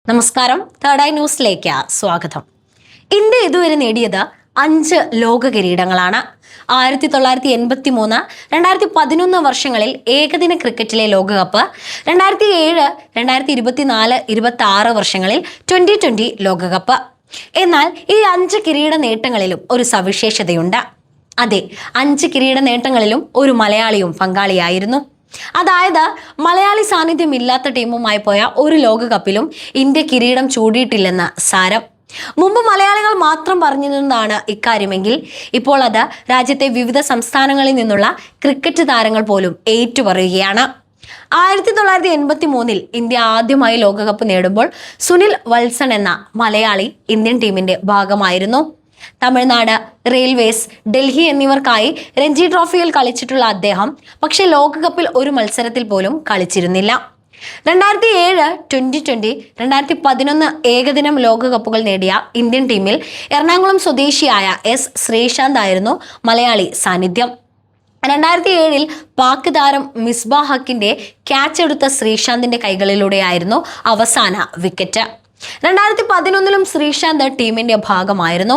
നമസ്കാരം, third eye ന്യൂസിലേക്ക് സ്വാഗതം. ഇന്ത്യ ഇതുവരെ നേടിയത് 5 ലോക കിരീടങ്ങളാണ്. 1983, 2011 വർഷങ്ങളിൽ ഏകദിന ക്രിക്കറ്റിലെ ലോകകപ്പ്, 2007, 2024, 26 വർഷങ്ങളിൽ T20 ലോകകപ്പ്. എന്നാൽ ഈ 5 കിരീട നേട്ടങ്ങളിലും ഒരു സവിശേഷതയുണ്ട്. അതെ, 5 കിരീട നേട്ടങ്ങളിലും ഒരു മലയാളിയും പങ്കാളിയായിരുന്നു. അതായത് മലയാളി സാന്നിധ്യം ഇല്ലാത്ത ടീമുമായി പോയ ഒരു ലോകകപ്പിലും ഇന്ത്യ കിരീടം ചൂടിയിട്ടില്ലെന്ന് സാരം. മുമ്പ് മലയാളികൾ മാത്രം പറഞ്ഞിരുന്നതാണ് ഇക്കാര്യമെങ്കിൽ ഇപ്പോൾ അത് രാജ്യത്തെ വിവിധ സംസ്ഥാനങ്ങളിൽ നിന്നുള്ള ക്രിക്കറ്റ് താരങ്ങൾ പോലും ഏറ്റുപറയുകയാണ്. 1983 ഇന്ത്യ ആദ്യമായി ലോകകപ്പ് നേടുമ്പോൾ സുനിൽ വത്സൻ എന്ന മലയാളി ഇന്ത്യൻ ടീമിന്റെ ഭാഗമായിരുന്നു. തമിഴ്നാട്, റെയിൽവേസ്, ഡൽഹി എന്നിവർക്കായി രഞ്ജി ട്രോഫിയിൽ കളിച്ചിട്ടുള്ള അദ്ദേഹം പക്ഷേ ലോകകപ്പിൽ ഒരു മത്സരത്തിൽ പോലും കളിച്ചിരുന്നില്ല. 2007 T20, 2011 ഏകദിനം ലോകകപ്പുകൾ നേടിയ ഇന്ത്യൻ ടീമിൽ എറണാകുളം സ്വദേശിയായ S. ശ്രീശാന്ത് ആയിരുന്നു മലയാളി സാന്നിധ്യം. 2007 പാക് താരം മിസ്ബാ ഹക്കിന്റെ ക്യാച്ച് എടുത്ത ശ്രീശാന്തിന്റെ കൈകളിലൂടെയായിരുന്നു അവസാന വിക്കറ്റ്. 2011 ശ്രീശാന്ത് ടീമിന്റെ ഭാഗമായിരുന്നു.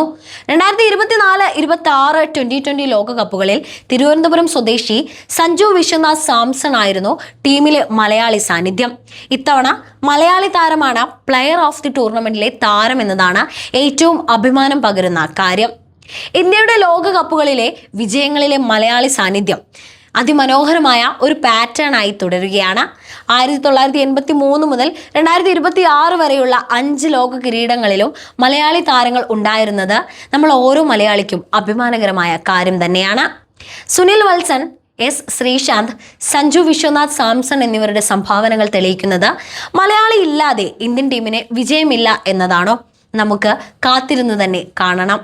2024, 26 T20 ലോകകപ്പുകളിൽ തിരുവനന്തപുരം സ്വദേശി സഞ്ജു വിശ്വനാഥ് സാംസൺ ആയിരുന്നു ടീമിലെ മലയാളി സാന്നിധ്യം. ഇത്തവണ മലയാളി താരമാണ് പ്ലെയർ ഓഫ് ദി ടൂർണമെന്റിലെ താരം എന്നതാണ് ഏറ്റവും അഭിമാനം പകരുന്ന കാര്യം. ഇന്ത്യയുടെ ലോകകപ്പുകളിലെ വിജയങ്ങളിലെ മലയാളി സാന്നിധ്യം അതിമനോഹരമായ ഒരു പാറ്റേൺ ആയി തുടരുകയാണ്. 1983 മുതൽ 2026 വരെയുള്ള 5 ലോക കിരീടങ്ങളിലും മലയാളി താരങ്ങൾ ഉണ്ടായിരുന്നത് നമ്മൾ ഓരോ മലയാളിക്കും അഭിമാനകരമായ കാര്യം തന്നെയാണ്. സുനിൽ വത്സൻ, S. ശ്രീശാന്ത്, സഞ്ജു വിശ്വനാഥ് സാംസൺ എന്നിവരുടെ സംഭാവനകൾ തെളിയിക്കുന്നത് മലയാളി ഇല്ലാതെ ഇന്ത്യൻ ടീമിന് വിജയമില്ല എന്നതാണോ? നമുക്ക് കാത്തിരുന്ന് തന്നെ കാണണം.